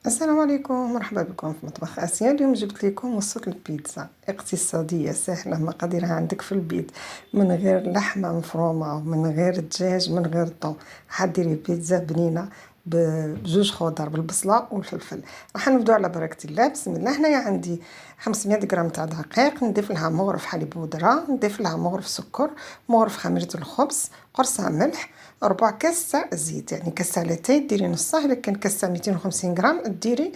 السلام عليكم، مرحبا بكم في مطبخ آسيا. اليوم جبت لكم وصفة البيتزا اقتصادية سهلة مقاديرها عندك في البيت، من غير لحمة مفرومة ومن غير دجاج من غير طون. حديري بيتزا بنينة بجوج خضر بالبصلة والفلفل. راح نبدو على بركة الله. بسم الله. هنايا عندي 500 غرام تاع دقيق، نضيف لها مغرف حليب بودرة، نضيف لها مغرف سكر، مغرف خميرة الخبز، قرصة ملح، ربع كاس تاع زيت، يعني كاس لاتاي ديري نصه، لكن كاس 250 غرام ديري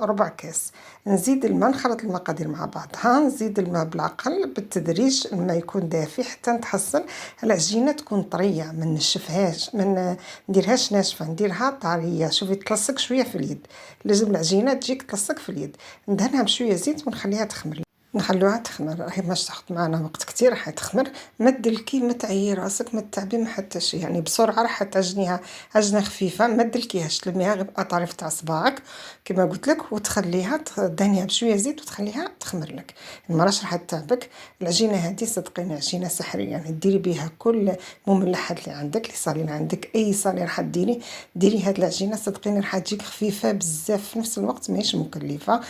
ربع كاس. نزيد الماء، نخلط المقادير مع بعضها، نزيد الماء بالعقل بالتدريج، الماء يكون دافي حتى نتحصل العجينه تكون طريه، ما نشفهاش، ما نديرهاش ناشفه، نديرها طريه. شوفي تلصق شويه في اليد، لازم العجينه تجيك تلصق في اليد. ندهنها بشويه زيت ونخليها تخمر، نخلوها تخمر. راهي ماش تاخذ معنا وقت كتير، راح تخمر. ما دلكي، ما تعيي راسك، ما تتعبي ما حتى شي، يعني بسرعه راح تعجنيها عجنه خفيفه. ما دلكيهاش، تلميها غير باطراف تاع صباعك كما قلت لك، وتخليها تدهنيها بشويه زيت وتخليها تخمر لك. ما راح تتعبك. العجينه هذه صدقيني عجينه سحريه، يعني ديري بها كل مملحات اللي عندك، اللي صالين عندك، اي صالين راح ديري هاد العجينه. صدقيني راح تجيك خفيفه بزاف، في نفس الوقت ماهيش مكلفه.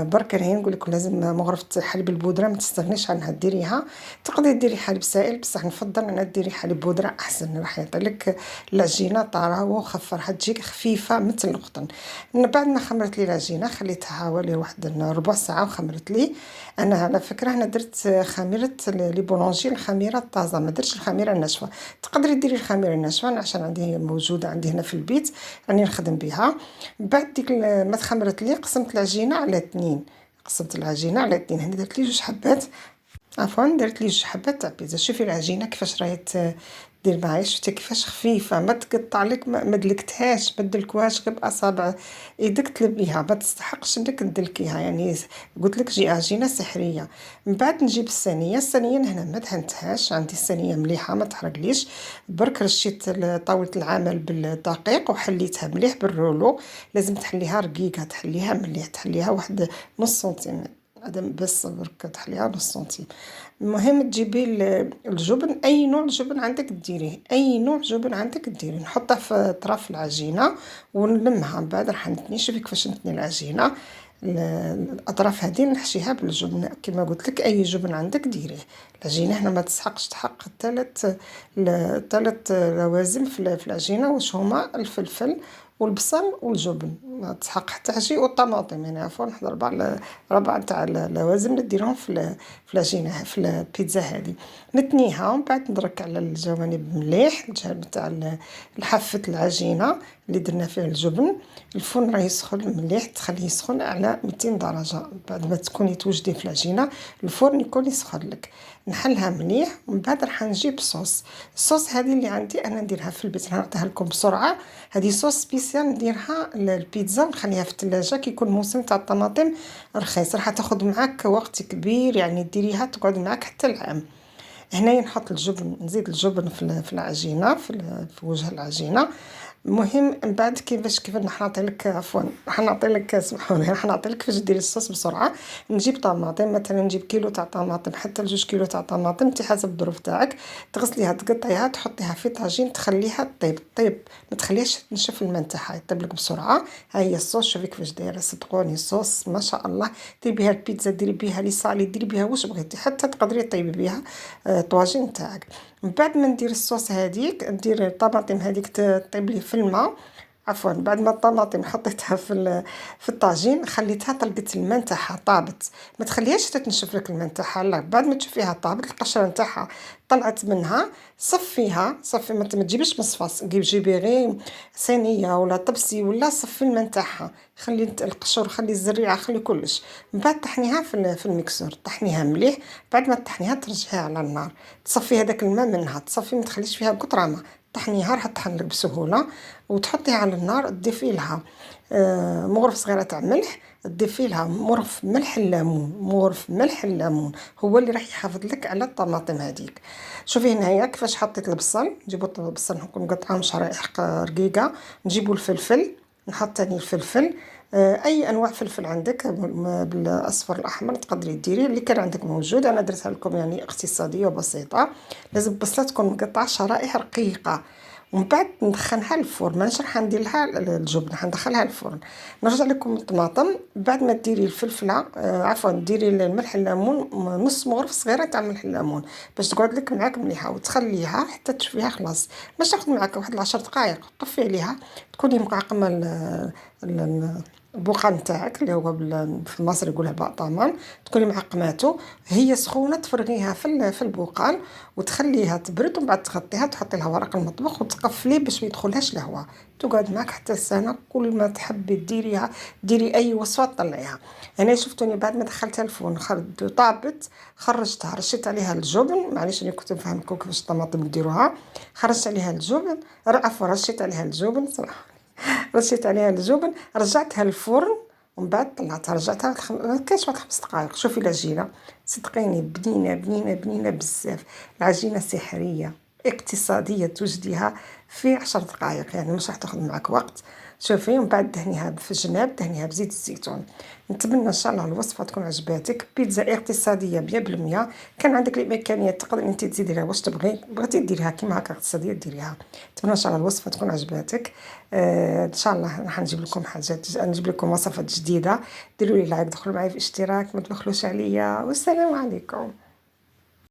برك راهي نقول لك لازم مغرفه حليب البودره، ما تستغنيش عنها ديريها. تقدري ديري حليب سائل، بصح نفضل انا ديري حليب بودره احسن، راح يعطي لك العجينه طاره وخفه، راح تجيك خفيفه مثل القطن. بعد ما خمرت لي العجينه خليتها حوالي واحد ربع ساعه وخمرت لي. انا على فكره انا درت خميره لي بولونجي، الخميره الطازه، ما درتش الخميره الناشفه. تقدري ديري الخميره الناشفه، أنا عشان عندي موجوده عندي هنا في البيت راني نخدم بها. بعد ديك ما تخمرت لي قسمت العجينه على 2، قسمت العجينه على 2. هنا درت لي جوج حبات، عفوا درت لي جوج حبات تاع بيتزا. شوفي العجينه كيفاش راهي دير معايا، شفتي كيفاش خفيفه، ما تقطع لك، ما دلكتهاش، ما دلكوهاش غير باصابع ايدك تلبيها، ما تستحقش انك تدلكيها، يعني قلت لك جي عجينه سحريه. من بعد نجيب الصينيه هنا ما دهنتهاش، عندي الصينيه مليحه ما تحرقليش. برك رشيت طاوله العمل بالدقيق وحليتها مليح بالرولو. لازم تحليها رقيقه، تحليها مليح، تحليها واحد نص سنتيمتر، هذا بس برك تحليها نص سنتيم. المهم تجيبي الجبن، اي نوع جبن عندك ديريه، اي نوع جبن عندك ديريه. نحطها في طرف العجينه ونلمها. من بعد راح نتني، شوفي كيفاش نتني العجينه. الاطراف هذه نحشيها بالجبن كما قلت لك، اي جبن عندك ديريه. العجينه هنا ما تسحقش، تحق ثلاث لوازم في العجينه، واش هما الفلفل والبصل والجبن، ما تسحق حتى شيء، والطماطم. يعني عفوا نحضر ربع تاع اللوازم اللي ديرهم في العجينه في البيتزا هذه. نتنيها ومن بعد ندرك على الجوانب مليح، الجانب تاع الحافه العجينه اللي درنا فيه الجبن. الفرن راه يسخن مليح، تخليه يسخن على 200 درجه. بعد ما تكوني توجدي في العجينه الفرن يكون يسخن لك. نحلها مليح ومن بعد راح نجيب الصوص هذه اللي عندي انا نديرها في البيت، نعطيها لكم بسرعه. هذه صوص سبيسيال نديرها للبيتزا، نخليها في الثلاجه كي يكون موسم تاع الطماطم رخيص، راح تاخذ معك وقت كبير، يعني ديريها تقعد معك حتى العام. هنايا نحط الجبن، نزيد الجبن في العجينه، في وجه العجينه. المهم من بعد كيفاش راح نعطي لك، عفوا راح نعطي لك، سمحوني، راح نعطي لك كيفاش ديري الصوص بسرعه. نجيب طماطم، مثلا نجيب كيلو تاع طماطم حتى لجوج كيلو تاع طماطم، انت حسب الظروف تاعك. تغسليها، تقطعيها، تحطيها في طاجين، تخليها طيب، ما تخليهاش تنشف الماء تاعها، يطيب لك بسرعه. ها هي الصوص، شوفي كيفاش دايره، صدقوني الصوص ما شاء الله. ديري بها البيتزا، ديري بها لي صالي، ديري بها واش بغيتي، حتى تقدري طيبي بها طواجين تاعك. من بعد ما ندير الصوص هذيك، ندير الطماطم هذيك تطيب لي في الماء. عفوا بعد ما الطماطم حطيتها في الطاجين، خليتها طلقت الماء تاعها، طابت. ما تخليهاش تتنشف لك الماء تاعها، لا، بعد ما تشوفيها طابت، القشره نتاعها طلعت منها، صفي ما تجيبيش مصفى، جيبي غير صينيه ولا طبسي ولا، صفي الماء تاعها، خلي القشور، خلي الزريعه، خلي كلش. من بعد طحنيها في الميكسور، طحنيها مليح. بعد ما طحنيها ترجعيها على النار، تصفي هذاك الماء منها، تصفي، ما تخليش فيها قطره ماء. طحنيها راح تطحن لك بسهوله. وتحطيها على النار، تضيفي لها مغرف صغيره تاع ملح، تضيفي لها مغرف ملح الليمون، هو اللي راح يحافظ لك على الطماطم هذيك. شوفي هنايا كيفاش حطيت البصل. نجيبوا البصل نكون مقطعهم شرائح رقيقه. نجيبوا الفلفل، نحط تاني الفلفل، اي انواع فلفل عندك، بالاصفر الاحمر تقدري ديري اللي كان عندك موجود. انا درتها لكم يعني اقتصاديه وبسيطه. لازم البصله تكون مقطعه شرائح رقيقه، ومن بعد ندخلها للفرن. مانيش راح ندير لها الجبن، حندخلها للفرن. نرجع لكم الطماطم بعد ما ديري الفلفله، عفوا ديري الملح الليمون، نص مغرف صغيره تاع ملح الليمون باش تقعد لك معاك مليحه، وتخليها حتى تشوفيها خلاص. باش تاخذ معاك واحد 10 دقائق، طفي عليها تكوني مقعقمه البقال نتاعك اللي هو في مصر يقولها بقطامان، تكوني معقماتو هي سخونه، تفرغيها في البقال وتخليها تبرد، ومن بعد تغطيها، تحطي لها ورق المطبخ وتقفلي باش ما يدخلهاش الهواء. تقعد معك حتى السنه، كل ما تحبي ديريها، ديري اي وصفه طلعيها. انا شفتوني بعد ما دخلتها الفرن طابت، خرجتها، رشيت عليها الجبن، معليش انا كنت نفهمكم كيفاش الطماطم نديروها. خرجت عليها الجبن، عفوا رشيت عليها الجبن صراحه، رشيت عليها الجبن، رجعتها للفرن، ومن بعد طلعتها، رجعتها كاش واحد 5 دقائق. شوفي العجينه، صدقيني بنينه بنينه بنينه بزاف. العجينه سحريه اقتصاديه، توجديها في 10 دقائق، يعني مش راح تاخذ معك وقت. شوفي، ومن بعد دهنيها في الجناب، دهنيها بزيت الزيتون. نتمنى ان شاء الله الوصفه تكون عجباتك. بيتزا اقتصاديه 100%. كان عندك الامكانيات تقدر انت تزيدي لها واش تبغي، بغيتي ديريها كيما هكا اقتصاديه ديريها. نتمنى ان شاء الله الوصفه تكون عجباتك. ان شاء الله راح نجيب لكم حاجات، نجيب لكم وصفات جديده. ديروا لي لايك، دخلوا معي في اشتراك، ما تبخلوش عليا، والسلام عليكم.